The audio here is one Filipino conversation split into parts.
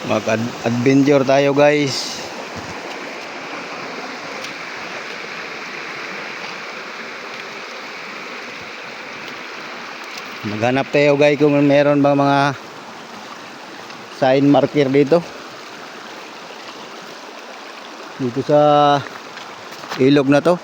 Mag-adventure tayo guys. Maghanap tayo guys kung meron bang mga sign marker dito. Dito sa ilog na to.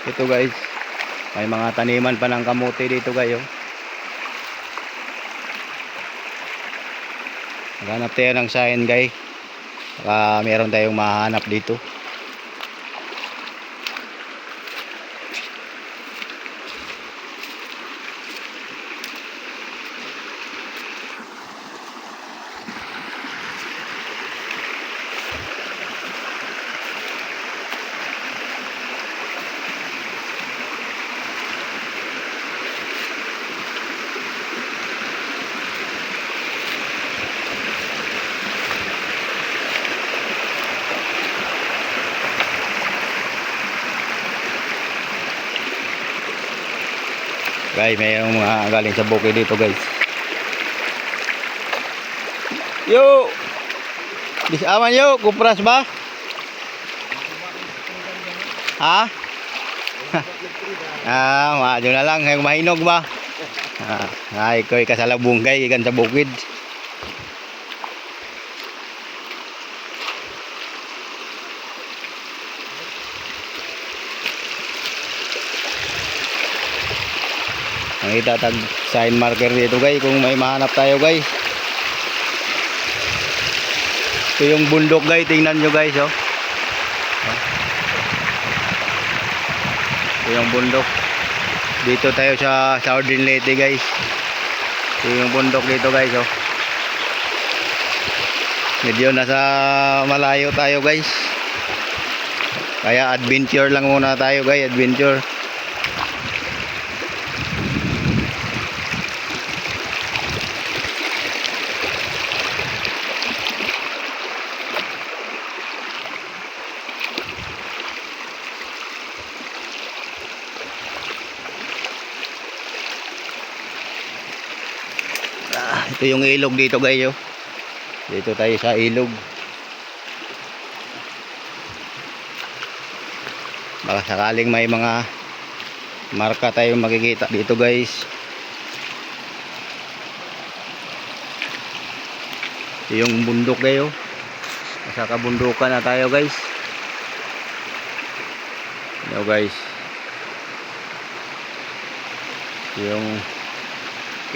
Ito guys, may mga taniman pa ng kamote dito guys. Maghanap tayo ng sign guys. Baka meron tayong mahanap dito. Guys, mayroong mga galing sa bukid dito guys. Yo! Disaman yo, kupras ba? Ha? Maadyo na lang, ngayong mahinog ba? Ay, ko'y kasalabong guys, ikan sa bukid. Ang itatag sign marker dito guys kung may mahanap tayo guys. Ito yung bundok guys, tingnan nyo guys oh. Ito yung bundok. Dito tayo sa Southern Leyte guys. Ito yung bundok dito guys oh. Medyo nasa malayo tayo guys. Kaya adventure lang muna tayo guys, adventure. Ito yung ilog dito guys oh. Dito tayo sa ilog. Baka sakaling may mga marka tayong makikita dito guys. Ito yung bundok guys oh. Nasa kabundukan na tayo guys. Ito guys. Ito yung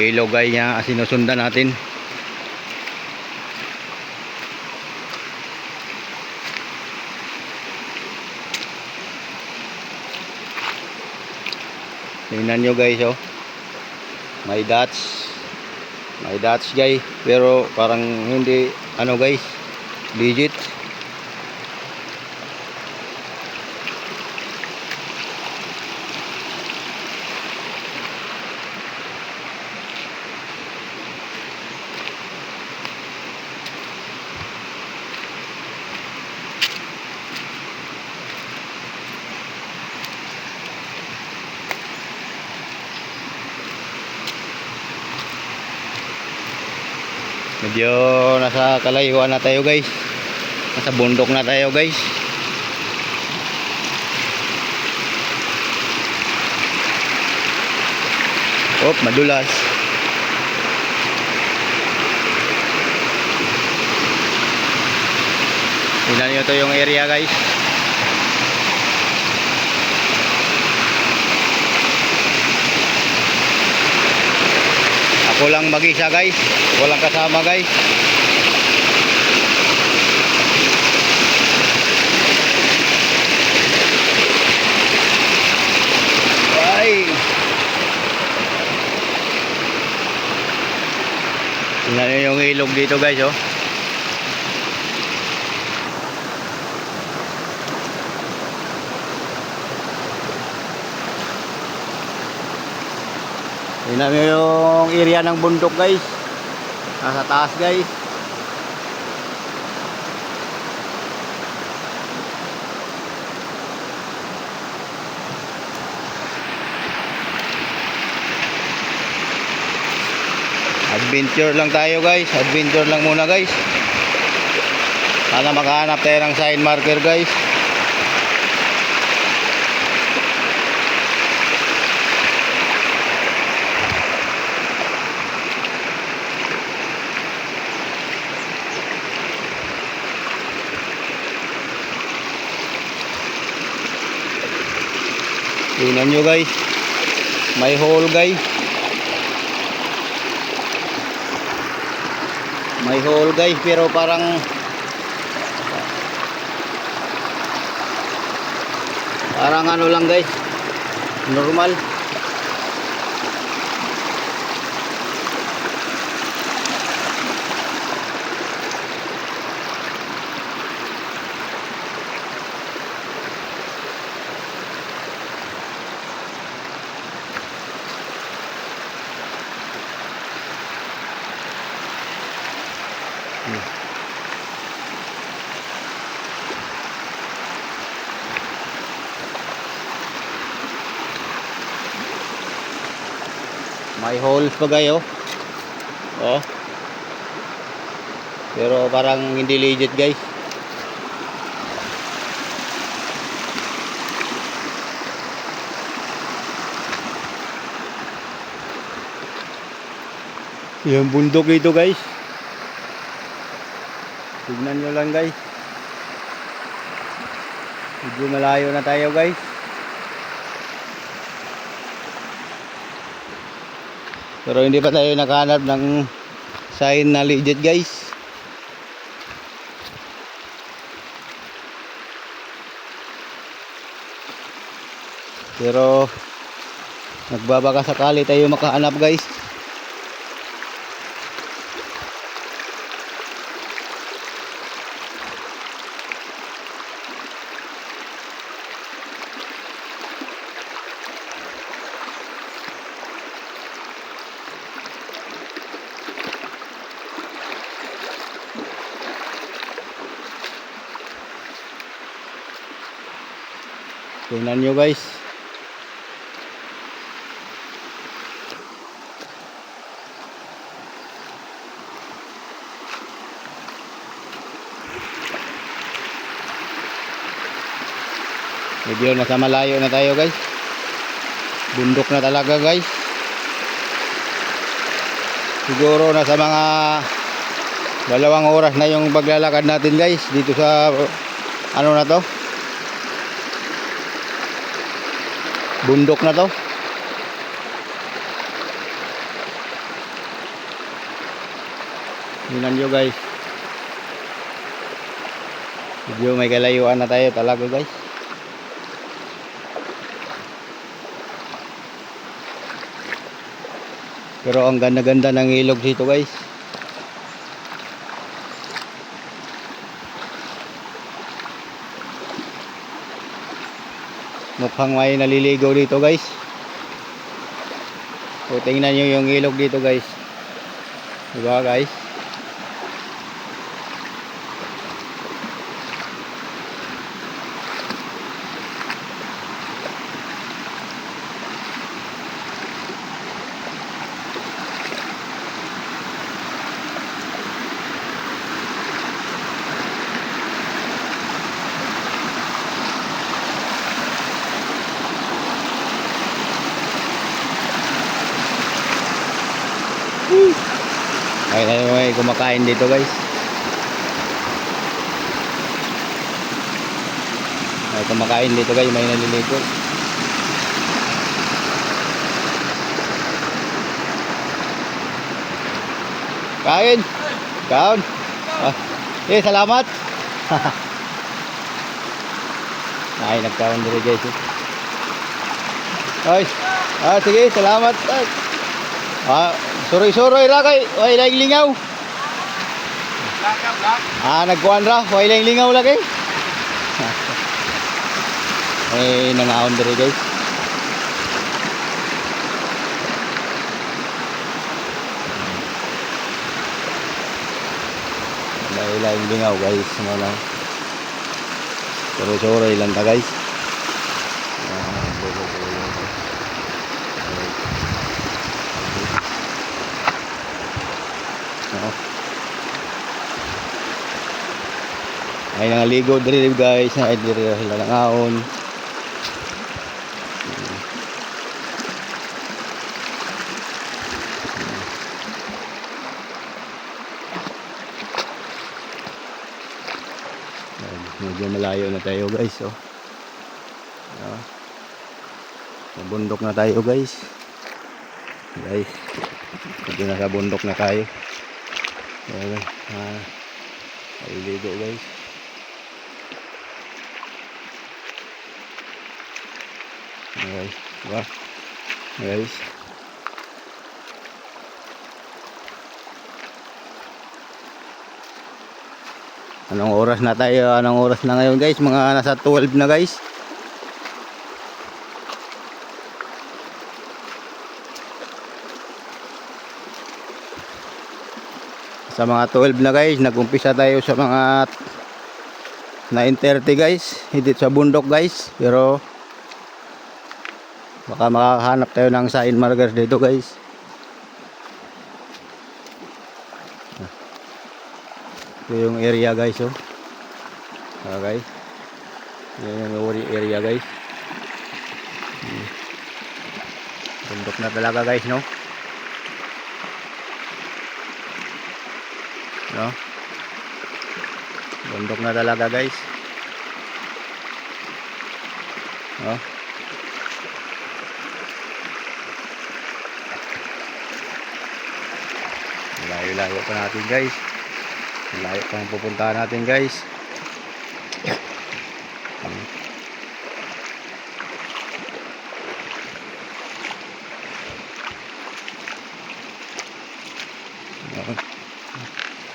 ilog guys na sinusundan natin. Tingnan nyo guys oh. May dots. May dots guys. Pero parang hindi ano guys. Digit. Medyo nasa kalayuan na tayo guys. Nasa bundok na tayo guys. Oh, madulas. Tingnan nyo to yung area guys. Ako lang mag-isa guys. Walang kasama guys. Ay. Tingnan nyo yung ilog dito guys oh. Tingnan nyo yung area ng bundok guys. Nasa taas guys. Adventure lang tayo guys. Adventure lang muna guys. Sana makahanap tayo ng sign marker guys. Tingnan nyo guys. May hole guys. May hole guys, pero parang ano lang guys, normal. May holes pa kayo. Oh. Pero parang hindi legit guys. Yung bundok dito guys. Tignan nyo lang guys. Medyo malayo na tayo guys. Pero hindi pa tayo nakahanap ng sign na legit guys. Pero nagbabaka sakali tayo makahanap guys. Tingnan nyo guys. Medyo nasa malayo na tayo guys. Bundok na talaga guys. Siguro nasa mga 2 oras na yung paglalakad natin guys. Dito sa ano na to, bundok na to. Tingnan nyo guys. Medyo may kalayuan na tayo talaga guys. Pero ang ganda-ganda ng ilog dito guys. Mukhang may naliligo dito guys. O tingnan nyo yung ilog dito guys. Diba guys? May kumakain dito guys. May kumakain dito guys, may naliligo. Kain. Kaon. Salamat. Ay, nagkaon dito guys. Ay. Sige, salamat. Suroy-suroy ra kay way lang lingaw. Nagkuan ra, way lang lingaw lagi. Nangaon diri guys. Way lang lingaw guys, ano lang. Suroy-suroy lang ta guys. Ay nangaligo diri guys, ay diri sila nangaon. Medyo malayo na tayo guys, oh. Sa bundok na tayo guys. Guys, medyo nasa bundok na tayo. Ayan, ligo guys. Guys, diba? Guys. Anong oras na tayo? Anong oras na ngayon guys? Mga nasa 12 na guys. Sa mga 12 na guys, nag-umpisa tayo sa mga 9:30 guys. Hindi sa bundok guys, pero baka makahanap tayo ng sign markers dito guys. Ito yung area guys, oh. Guys. Yan yung area guys. Bundok na talaga guys, no? No? Bundok na talaga guys. No? Layo-layo pa natin guys. Layo pa ang pupuntahan natin guys.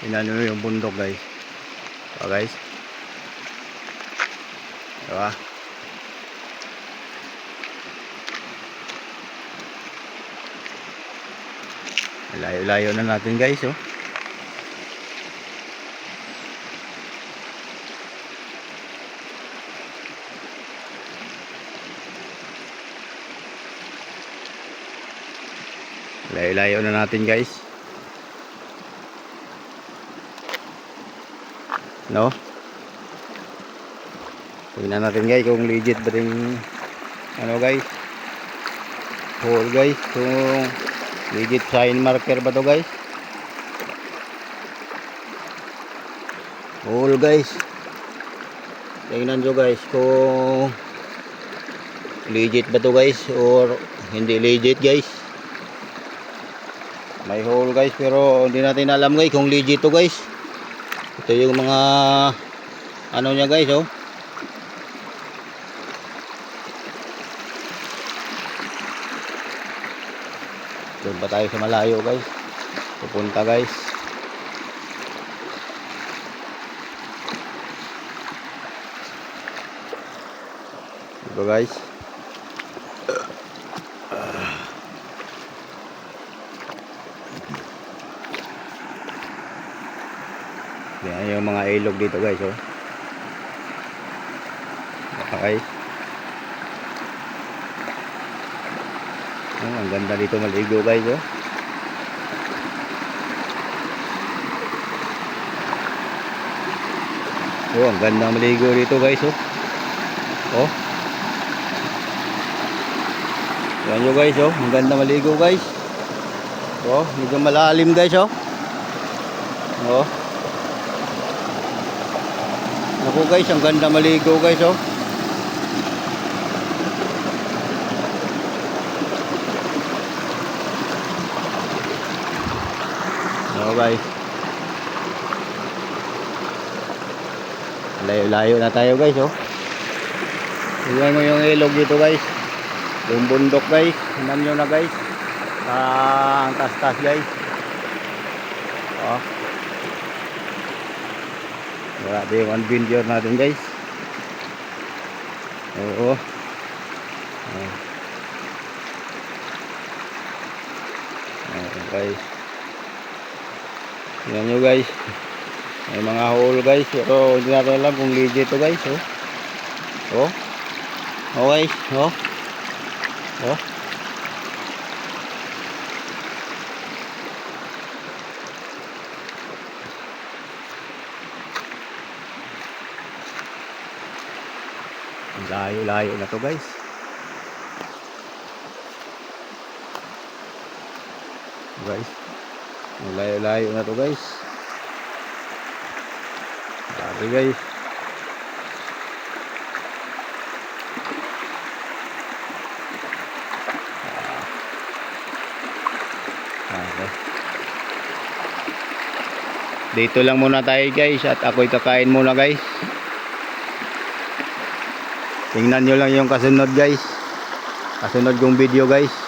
Tingnan nyo yung bundok guys. So guys, diba? Layo-layo na natin guys, oh. Layo-layo na natin guys. No? Tingnan natin guys kung legit ba rin ano guys. Hole guys, kung legit sign marker ba to guys. Hole guys. Tingnan nyo guys kung legit ba to guys or hindi legit guys. May hole guys pero hindi natin alam guys kung legit to guys. Ito yung mga ano niya guys, oh. Doon pa tayo sa malayo guys. Pupunta guys. Diba guys? Yan yung mga ilog dito guys, oh. Okay. Oh, ang ganda dito maligo guys, oh. Oh, ang ganda maligo dito guys, oh. Oh. Yan nyo guys, oh. Ang ganda maligo guys. Oh, medyo malalim guys, oh. Oh. Ako guys, ang ganda maligo guys, oh. Oh guys. Layo-layo na tayo guys, oh. Tingnan mo yung ilog dito guys. Yung bundok guys. Tingnan nyo na guys. Ang tas-tas guys. Oh. Grabe yung adventure natin guys. Oo. Guys. Yan nyo guys. May mga hole guys. Pero hindi natin alam kung legit to guys. Oh. Oh. Oh guys. Oh. Oh. Ang layo-layo na to guys. Guys, ang layo-layo na to guys. Grabe guys. Okay. Dito lang muna tayo guys at ako'y kakain muna guys. Tingnan nyo lang yung kasunod guys. Kasunod kong video guys.